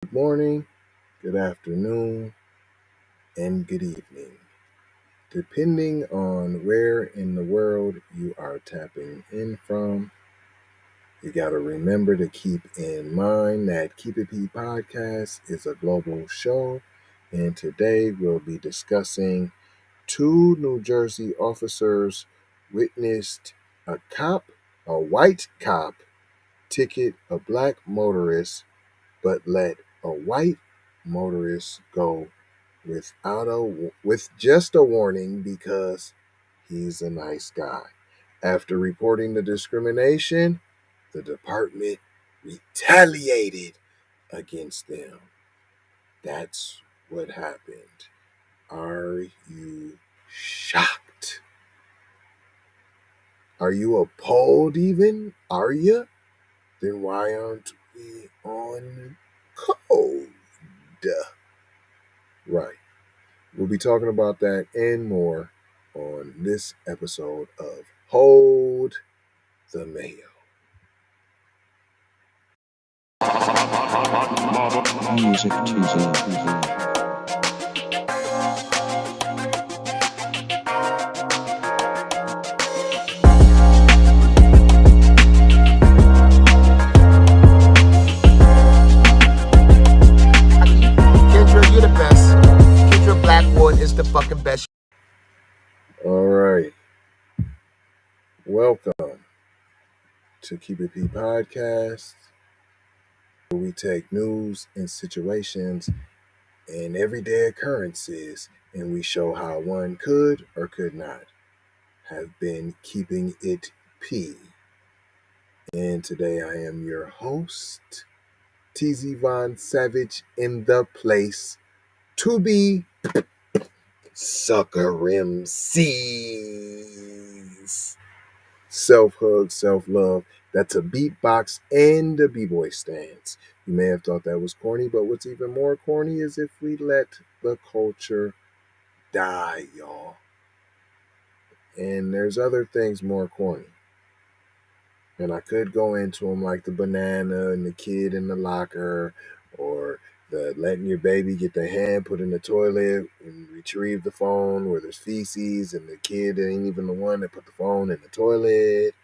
Good morning, good afternoon, and good evening, depending on where in the world you are tapping in from. You got to remember to keep in mind that Keep It P podcast is a global show, and today we'll be discussing two New Jersey officers witnessed a white cop, ticket a black motorist, but let a white motorist go with just a warning because he's a nice guy. After reporting the discrimination, the department retaliated against them. That's what happened. Are you shocked? Are you appalled even? Are you? Then why aren't we on code? Right. We'll be talking about that and more on this episode of Hold the Mayo. Music Tuesday. Kendra, you're the best. Kendra Blackwood is the fucking best. All right. Welcome to Keep It P Podcast, where we take news and situations and everyday occurrences and we show how one could or could not have been keeping it P. And today I am your host, TZ Von Savage, in the place to be Sucker MCs. Self-hug, self-love. That's a beatbox and a b-boy stance. You may have thought that was corny, but what's even more corny is if we let the culture die, y'all. And there's other things more corny. And I could go into them like the banana and the kid in the locker, or the letting your baby get their hand put in the toilet and retrieve the phone where there's feces and the kid ain't even the one that put the phone in the toilet.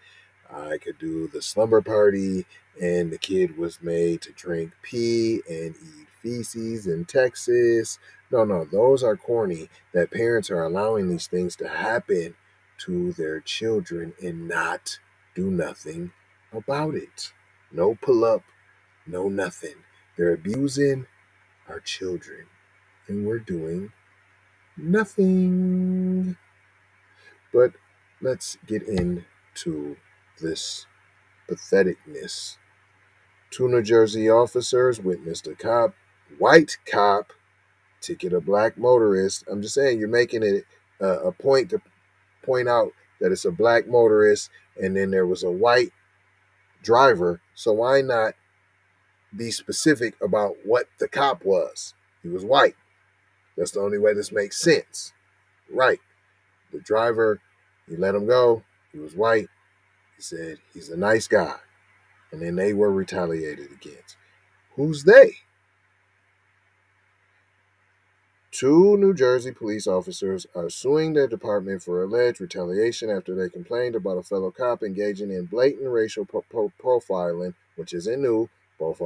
I could do the slumber party and the kid was made to drink pee and eat feces in Texas. No, those are corny that parents are allowing these things to happen to their children and not do nothing about it. No pull up, no nothing. They're abusing our children and we're doing nothing. But let's get into this patheticness. Two New Jersey officers witnessed a white cop, ticket a black motorist. I'm just saying, you're making it a point to point out that it's a black motorist and then there was a white driver. So why not be specific about what the cop was? He was white. That's the only way this makes sense. Right. The driver, he let him go. He was white. He said he's a nice guy. And then they were retaliated against. Who's they? Two New Jersey police officers are suing their department for alleged retaliation after they complained about a fellow cop engaging in blatant racial profiling, which isn't new. Both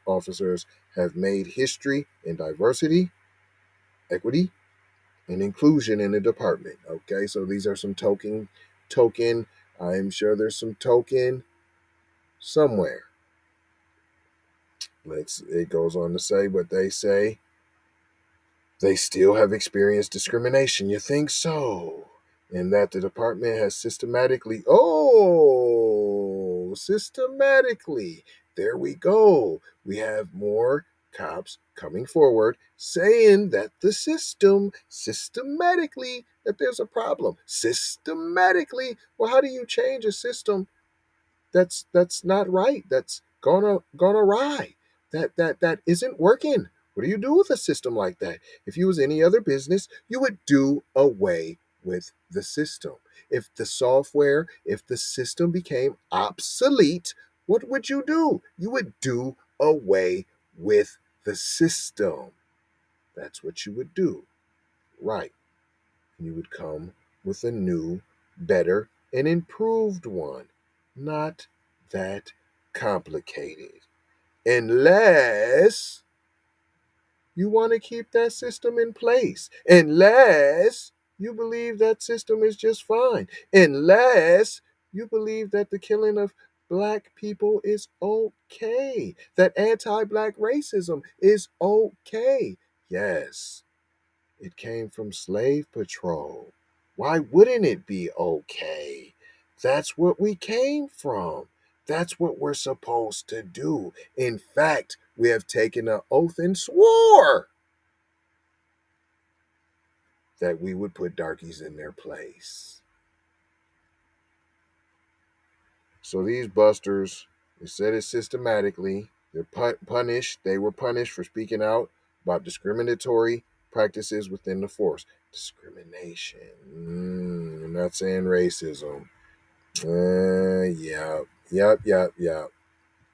officers have made history in diversity, equity, and inclusion in the department. Okay, so these are some token. I'm sure there's some token somewhere. It goes on to say what they say. They still have experienced discrimination. You think so? And that the department has systematically, there we go. We have more cops coming forward saying that the systematically, that there's a problem. Systematically. Well, how do you change a system that's not right? That's gone awry. That isn't working. What do you do with a system like that? If you was any other business, you would do away with the system. If the system became obsolete, what would you do? You would do away with the system. That's what you would do. Right. You would come with a new, better, and improved one. Not that complicated. Unless you want to keep that system in place. Unless you believe that system is just fine. Unless you believe that the killing of black people is okay. That anti black racism is okay. Yes, it came from slave patrol. Why wouldn't it be okay? That's what we came from. That's what we're supposed to do. In fact, we have taken an oath and swore that we would put darkies in their place. So these busters, they said it systematically. They're punished. They were punished for speaking out about discriminatory practices within the force. Discrimination. I'm not saying racism. Yep.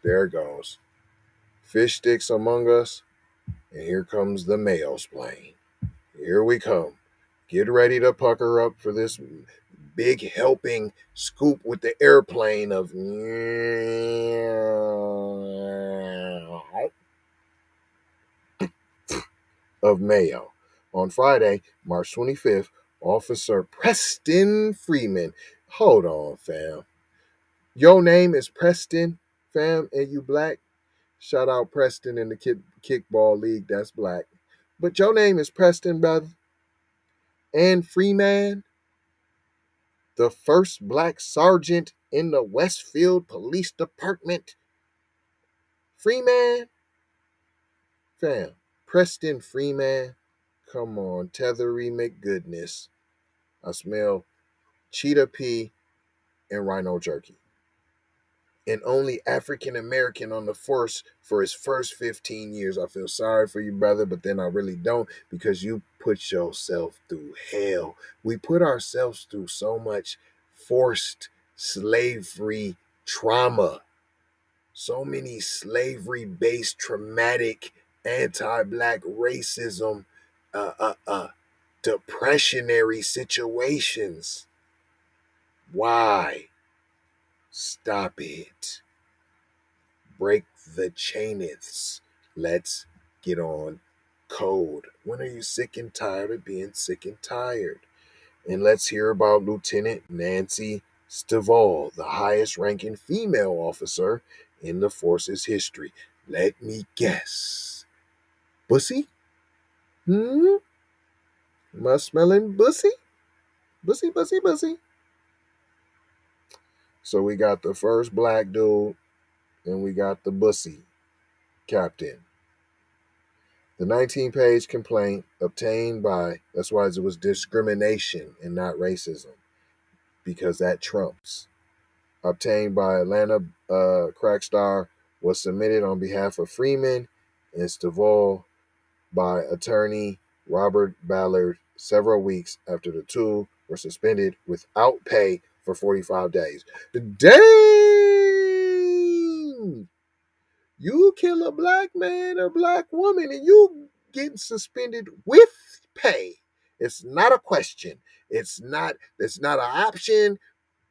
There it goes. Fish sticks among us, and here comes the mail-splain. Here we come. Get ready to pucker up for this big helping scoop with the airplane of mayo. On Friday, March 25th, Officer Preston Freeman. Hold on, fam. Your name is Preston, fam, and you black? Shout out Preston in the kickball league, that's black. But your name is Preston, brother. And Freeman, the first black sergeant in the Westfield Police Department. Freeman? Fam, Preston Freeman. Come on, Tethery McGoodness. I smell cheetah pea and rhino jerky. And only African American on the force for his first 15 years. I feel sorry for you, brother, but then I really don't, because you put yourself through hell. We put ourselves through so much forced slavery trauma, so many slavery-based traumatic anti-black racism, depressionary situations. Why? Stop it. Break the chaineths. Let's get on code. When are you sick and tired of being sick and tired? And let's hear about Lieutenant Nancy Stivale, the highest ranking female officer in the force's history. Let me guess. Bussy? Am I smelling bussy? Bussy. So we got the first black dude, and we got the bussy captain. The 19-page complaint obtained by, that's why it was discrimination and not racism, because that trumps. Obtained by Atlanta Crackstar, was submitted on behalf of Freeman and Stival by attorney Robert Ballard several weeks after the two were suspended without pay for 45 days. Dang! You kill a black man or black woman and you getting suspended with pay. It's not a question. It's not an option.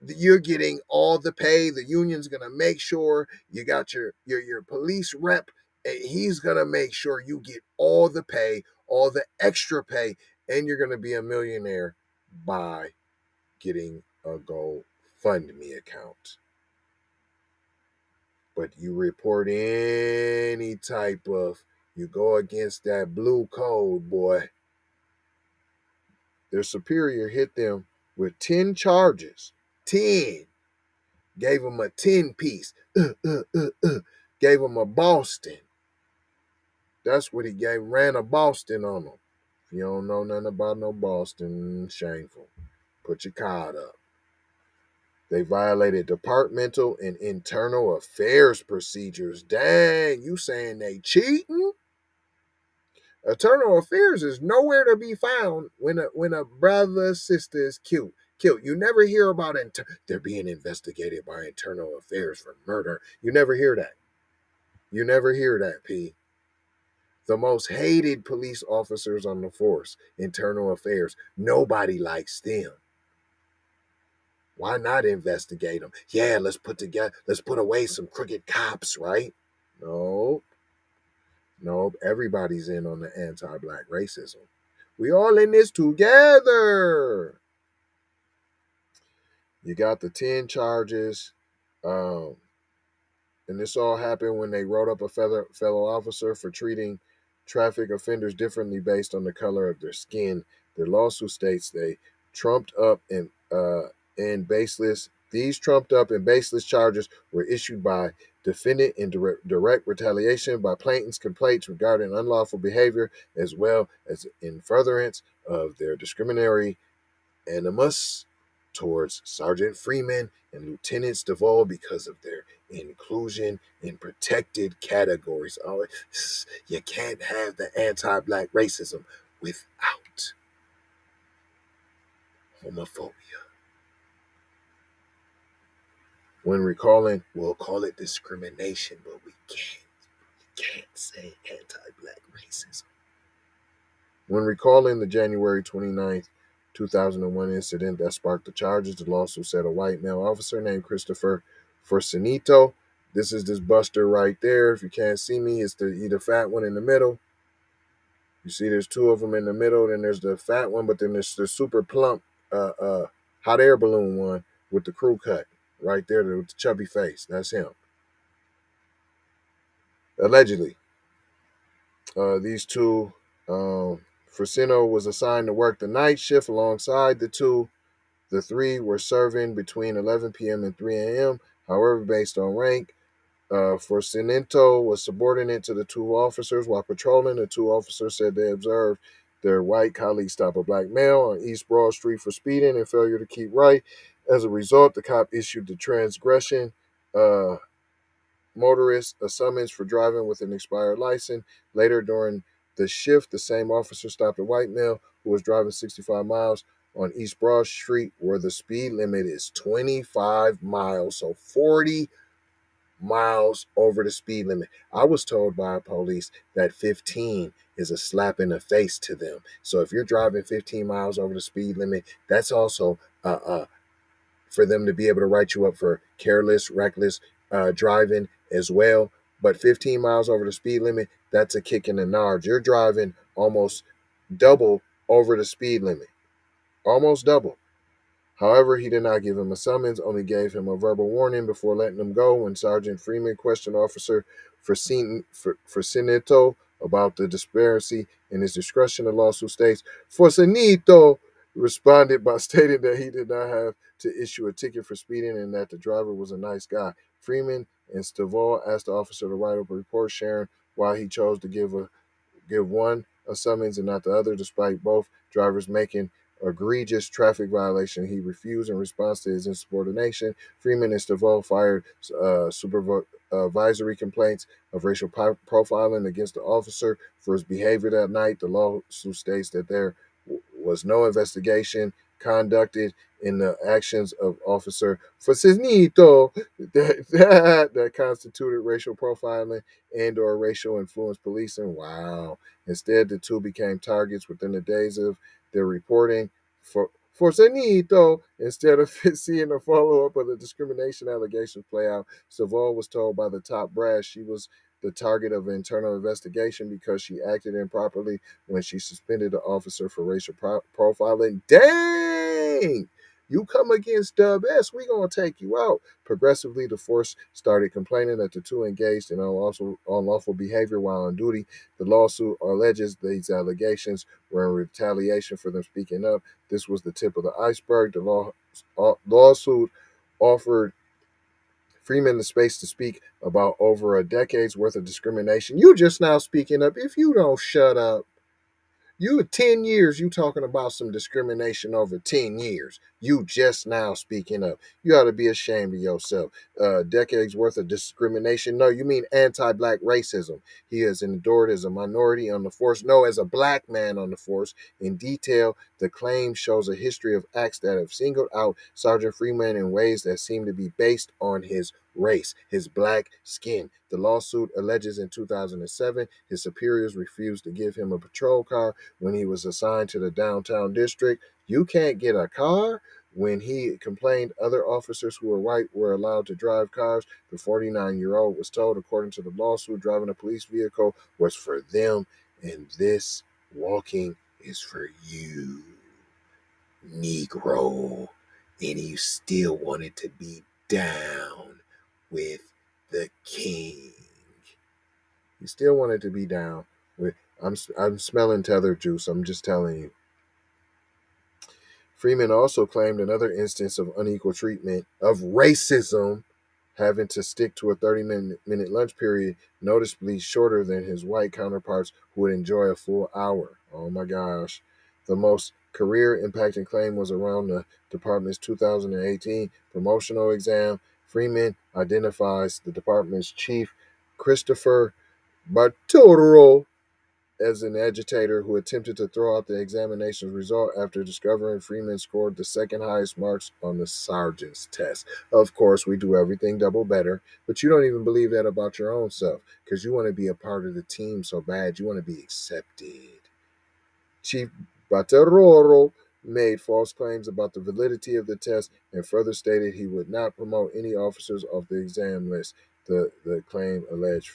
You're getting all the pay. The union's gonna make sure you got your police rep. He's gonna make sure you get all the pay, all the extra pay, and you're gonna be a millionaire by getting a GoFundMe account. But you report any type of, you go against that blue code, boy. Their superior hit them with 10 charges. 10. Gave them a 10 piece. Gave them a Boston. That's what he gave. Ran a Boston on them. If you don't know nothing about no Boston, shameful. Put your card up. They violated departmental and internal affairs procedures. Dang, you saying they cheating? Internal affairs is nowhere to be found when a brother sister is killed. You never hear about they're being investigated by internal affairs for murder. You never hear that. You never hear that, P. The most hated police officers on the force, internal affairs. Nobody likes them. Why not investigate them? Yeah, let's put away some crooked cops, right? No, no, everybody's in on the anti-black racism. We all in this together. You got the 10 charges. Um, and this all happened when they wrote up a fellow officer for treating traffic offenders differently based on the color of their skin. Their lawsuit states they trumped up and baseless. These trumped up and baseless charges were issued by defendant in direct retaliation by plaintiffs' complaints regarding unlawful behavior, as well as in furtherance of their discriminatory animus towards Sergeant Freeman and Lieutenant Stival because of their inclusion in protected categories. Oh, you can't have the anti-black racism without homophobia. When recalling, we'll call it discrimination, but we can't say anti-black racism. When recalling the January 29th, 2001 incident that sparked the charges, the lawsuit said a white male officer named Christopher Forcinito. This is this buster right there. If you can't see me, it's the fat one in the middle. You see there's two of them in the middle, then there's the fat one, but then there's the super plump hot air balloon one with the crew cut right there with the chubby face. That's him. Allegedly. These two, Frasino was assigned to work the night shift alongside the two. The three were serving between 11 p.m. and 3 a.m. However, based on rank, Forcinento was subordinate to the two officers. While patrolling, the two officers said they observed their white colleague stop a black male on East Broad Street for speeding and failure to keep right. As a result, the cop issued the transgression motorist a summons for driving with an expired license. Later during the shift, the same officer stopped a white male who was driving 65 miles on East Broad Street, where the speed limit is 25 miles, so 40 miles over the speed limit. I was told by police that 15 is a slap in the face to them. So if you're driving 15 miles over the speed limit, that's also for them to be able to write you up for careless, reckless driving as well. But 15 miles over the speed limit, that's a kick in the nards. You're driving almost double over the speed limit. Almost double. However, he did not give him a summons, only gave him a verbal warning before letting him go. When Sergeant Freeman questioned Officer Forcinito about the disparity in his discretion, the lawsuit states, Forcinito responded by stating that he did not have to issue a ticket for speeding and that the driver was a nice guy. Freeman and Stival asked the officer to write up a report sharing why he chose to give one a summons and not the other, despite both drivers making egregious traffic violation. He refused in response to his insubordination. Freeman and Stival fired supervisory complaints of racial profiling against the officer for his behavior that night. The lawsuit states that there was no investigation conducted in the actions of Officer Forcinito that constituted racial profiling and or racial influence policing. Wow. Instead, the two became targets within the days of their reporting. For Forcinito, instead of seeing a follow-up of the discrimination allegations play out, Stival was told by the top brass she was the target of an internal investigation because she acted improperly when she suspended the officer for racial profiling. Dang! You come against Dub S, we gonna take you out. Progressively, the force started complaining that the two engaged in unlawful behavior while on duty. The lawsuit alleges these allegations were in retaliation for them speaking up. This was the tip of the iceberg. The lawsuit offered Freeman the space to speak about over a decade's worth of discrimination. You just now speaking up. If you don't shut up, you 10 years, you talking about some discrimination over 10 years. You just now speaking up. You ought to be ashamed of yourself. Decades worth of discrimination. No, you mean anti-black racism. He is endured as a minority on the force. No, as a black man on the force. In detail, the claim shows a history of acts that have singled out Sergeant Freeman in ways that seem to be based on his race, his black skin. The lawsuit alleges in 2007 his superiors refused to give him a patrol car when he was assigned to the downtown district. You can't get a car? When he complained other officers who were white were allowed to drive cars, the 49-year-old was told, according to the lawsuit, driving a police vehicle was for them, and this walking is for you, Negro. And he still wanted to be down with the king. He still wanted to be down with. I'm smelling tether juice. I'm just telling you. Freeman also claimed another instance of unequal treatment of racism, having to stick to a 30-minute lunch period, noticeably shorter than his white counterparts who would enjoy a full hour. Oh my gosh. The most career impacting claim was around the department's 2018 promotional exam. Freeman identifies the department's chief, Christopher Bartolo, as an agitator who attempted to throw out the examination's result after discovering Freeman scored the second highest marks on the sergeant's test. Of course, we do everything double better, but you don't even believe that about your own self because you want to be a part of the team so bad. You want to be accepted. Chief Bateroro made false claims about the validity of the test and further stated he would not promote any officers off the exam list. The claim alleged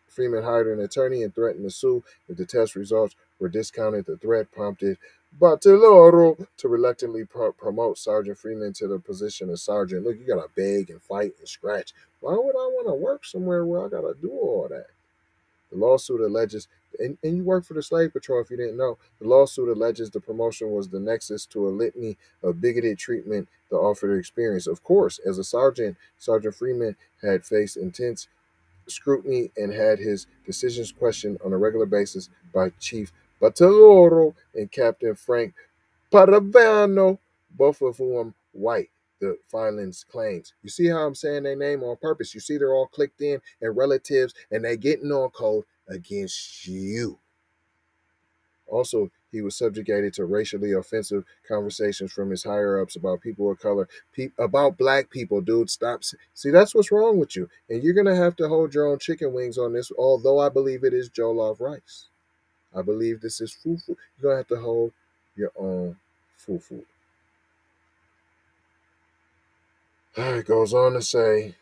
Freeman hired an attorney and threatened to sue if the test results were discounted. The threat prompted Bateroro to reluctantly promote Sergeant Freeman to the position of sergeant. Look, you gotta beg and fight and scratch. Why would I want to work somewhere where I gotta do all that? The lawsuit alleges, and you work for the Slave Patrol if you didn't know, the lawsuit alleges the promotion was the nexus to a litany of bigoted treatment the officer experienced. Of course, as a sergeant, Sergeant Freeman had faced intense scrutiny and had his decisions questioned on a regular basis by Chief Bataloro and Captain Frank Paravano, both of whom white, the filings claims. You see how I'm saying their name on purpose? You see they're all clicked in and relatives, and they getting on code against you. Also, he was subjugated to racially offensive conversations from his higher ups about people of color, about black people. Dude, stop. See, that's what's wrong with you. And you're going to have to hold your own chicken wings on this, although I believe it is jollof rice. I believe this is fufu. You're going to have to hold your own fufu. It goes on to say,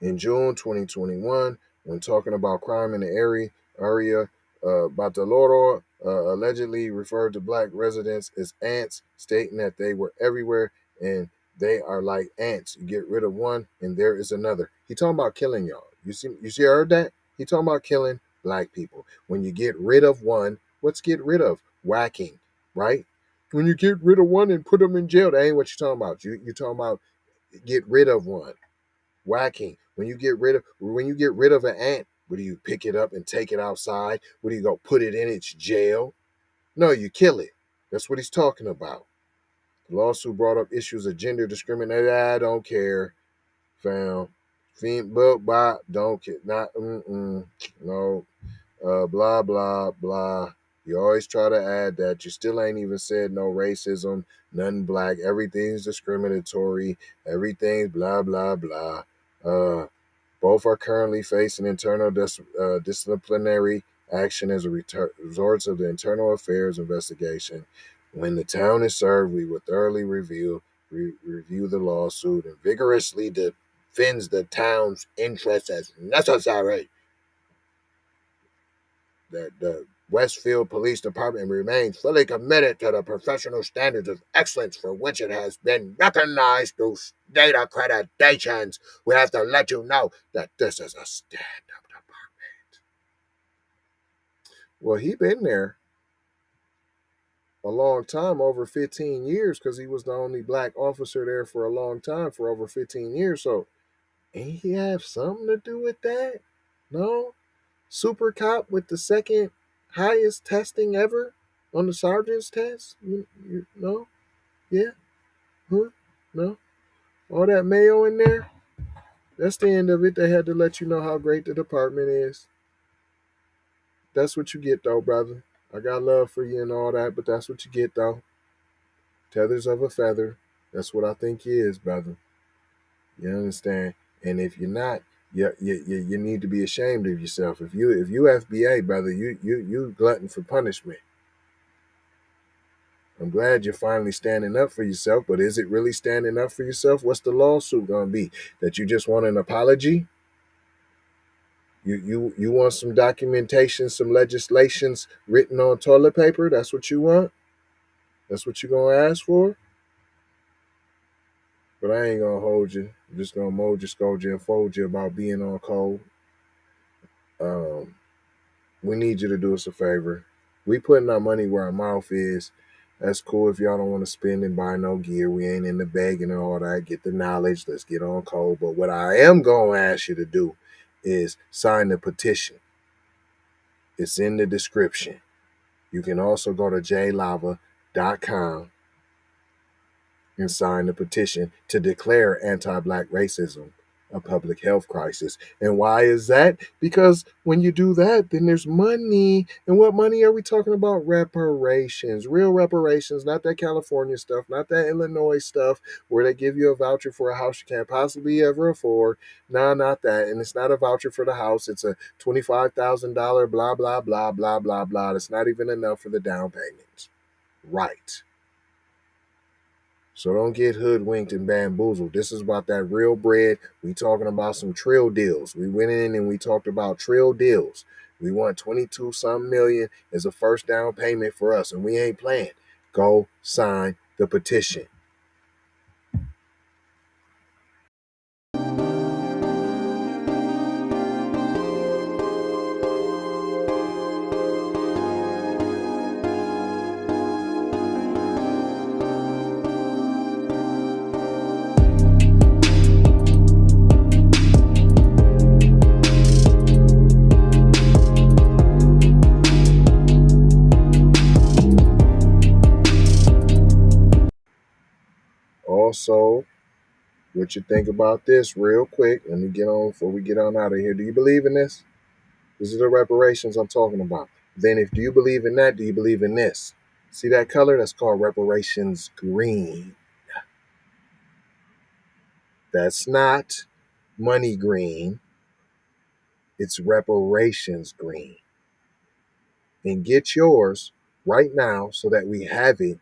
in June 2021, when talking about crime in the area, Bataloro allegedly referred to black residents as ants, stating that they were everywhere and they are like ants. You get rid of one and there is another. He talking about killing y'all. You see, heard that? He talking about killing black people. When you get rid of one, what's get rid of? Whacking, right? When you get rid of one and put them in jail, that ain't what you're talking about. You're talking about get rid of one. Whacking. When you get rid of an ant, what do you pick it up and take it outside? What do you go put it in its jail? No, you kill it. That's what he's talking about. The lawsuit brought up issues of gender discrimination. I don't care, fam. Don't care. Not no. Blah blah blah. You always try to add that. You still ain't even said no racism, nothing black. Everything's discriminatory. Everything's blah blah blah. Both are currently facing internal disciplinary action as a result of the internal affairs investigation. When the town is served, we will thoroughly review the lawsuit and vigorously defends the town's interests as necessary. That the Westfield Police Department remains fully committed to the professional standards of excellence for which it has been recognized through state accreditations. We have to let you know that this is a stand-up department. Well, he been there a long time, over 15 years, because he was the only black officer there for a long time, for over 15 years. So, ain't he have something to do with that? No? Super cop with the second highest testing ever on the sergeant's test? No? Yeah? Huh? No? All that mayo in there? That's the end of it. They had to let you know how great the department is. That's what you get, though, brother. I got love for you and all that, but that's what you get, though. Tethers of a feather. That's what I think he is, brother. You understand? And if you're not, you need to be ashamed of yourself. If you FBA, brother, you glutton for punishment. I'm glad you're finally standing up for yourself, but is it really standing up for yourself? What's the lawsuit gonna be? That you just want an apology? You want some documentation, some legislations written on toilet paper? That's what you want? That's what you're gonna ask for? But I ain't gonna hold you. I'm just gonna mold you, scold you, and fold you about being on cold. We need you to do us a favor. We putting our money where our mouth is. That's cool if y'all don't want to spend and buy no gear. We ain't in the begging and all that. Get the knowledge. Let's get on cold. But what I am gonna ask you to do is sign the petition. It's in the description. You can also go to jlava.com and sign the petition to declare anti-Black racism a public health crisis. And why is that? Because when you do that, then there's money. And what money are we talking about? Reparations, real reparations, not that California stuff, not that Illinois stuff where they give you a voucher for a house you can't possibly ever afford. No, not that. And it's not a voucher for the house. It's a $25,000 blah, blah, blah, blah, blah, blah. That's not even enough for the down payments. Right. So don't get hoodwinked and bamboozled. This is about that real bread. We talking about some trill deals. We went in and we talked about trill deals. We want 22-something million as a first down payment for us, and we ain't playing. Go sign the petition. Also, what you think about this real quick? Let me get on before we get on out of here. Do you believe in this? This is the reparations I'm talking about. Then if do you believe in that, do you believe in this? See that color? That's called reparations green. That's not money green. It's reparations green. And get yours right now so that we have it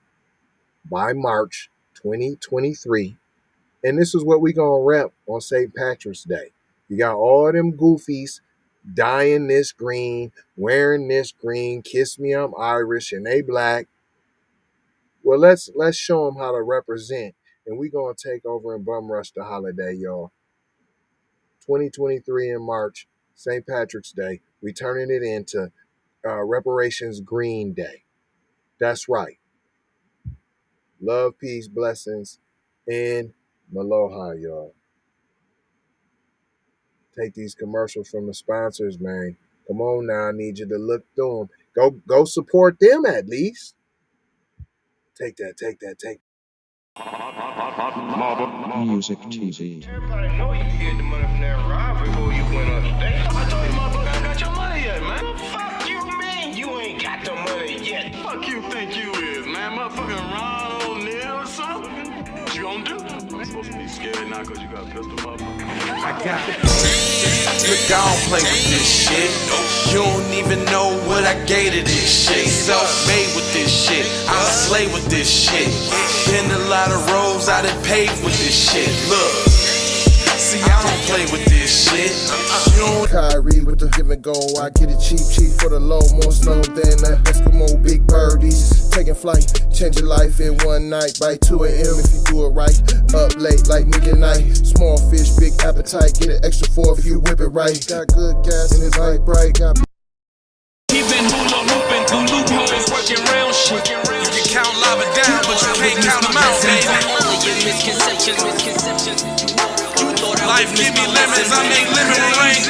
by March 2023. And this is what we gonna rep on St. Patrick's Day. You got all them goofies dyeing this green, wearing this green, kiss me, I'm Irish, and they Black. Well, let's show them how to represent, and we gonna take over and bum rush the holiday, y'all. 2023 in March, St. Patrick's Day. We turning it into Reparations Green Day. That's right. Love, peace, blessings, and Maloha, y'all. Take these commercials from the sponsors, man. Come on now, I need you to look through them. Go support them at least. Take that. Music TV. Everybody know you get the money from that ride before you went on stage. I told you motherfucker ain't got your money yet, man. What the fuck you mean you ain't got the money yet? Fuck you think you is, man? Motherfucking Ron O'Neal or something? What you gonna do? I'm supposed to be scared now because you got a pistol, motherfucker. I got it. Look, I don't play with this shit. You don't even know what I gave to this shit. Self-made with this shit. I slay with this shit. Been a lot of roads I done paved with this shit. Look, see, I don't play with this shit. Kyrie with the give and go. I get it cheap for the low. More snow than the Eskimo big birdies. Taking flight, change your life in one night. By 2 a.m. if you do it right. Up late like nigga night. Small fish, big appetite. Get an extra 4 if you whip it right. Got good gas and it's light bright. Got He been hula hooping through loopholes, working round shit. You can count lava down, but you can't count them out, baby. Life give me lemons, I make lemon rain.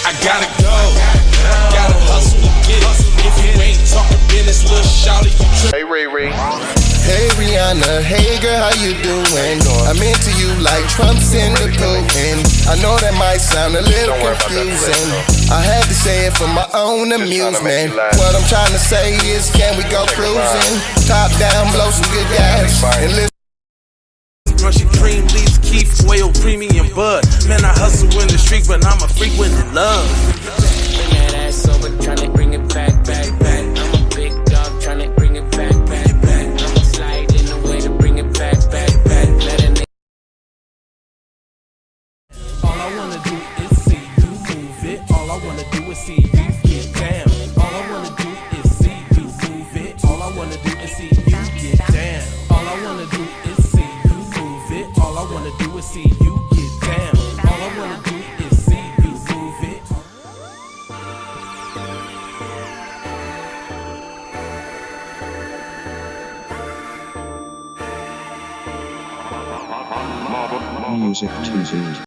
I gotta go, gotta hustle to get it. If you ain't talking business, little shawty, you Hey Rihanna, designer. Hey girl, how you doing? I'm into you like Trump's in the Putin. I know that might sound a little confusing. I had to say it for my own amusement. What I'm trying to say is, can we go cruising? Top down, blow some good gas, and listen. Russian cream, leaves, Keith, oil, premium bud. Man, I hustle in the street, but I'm a freak with the love. Bring that ass over, tryna bring it back, back, back. I'm a big dog, tryna bring it back, back, back. I'ma slide in the way to bring it back, back, back. Let a nigga. All I wanna do is see you move it. All I wanna do is see you get down. All I wanna do is see you move it. All I wanna do is see you get down. All I wanna do is see you move it. All I wanna do is see you get down. All I wanna do is see you move it. Music TV.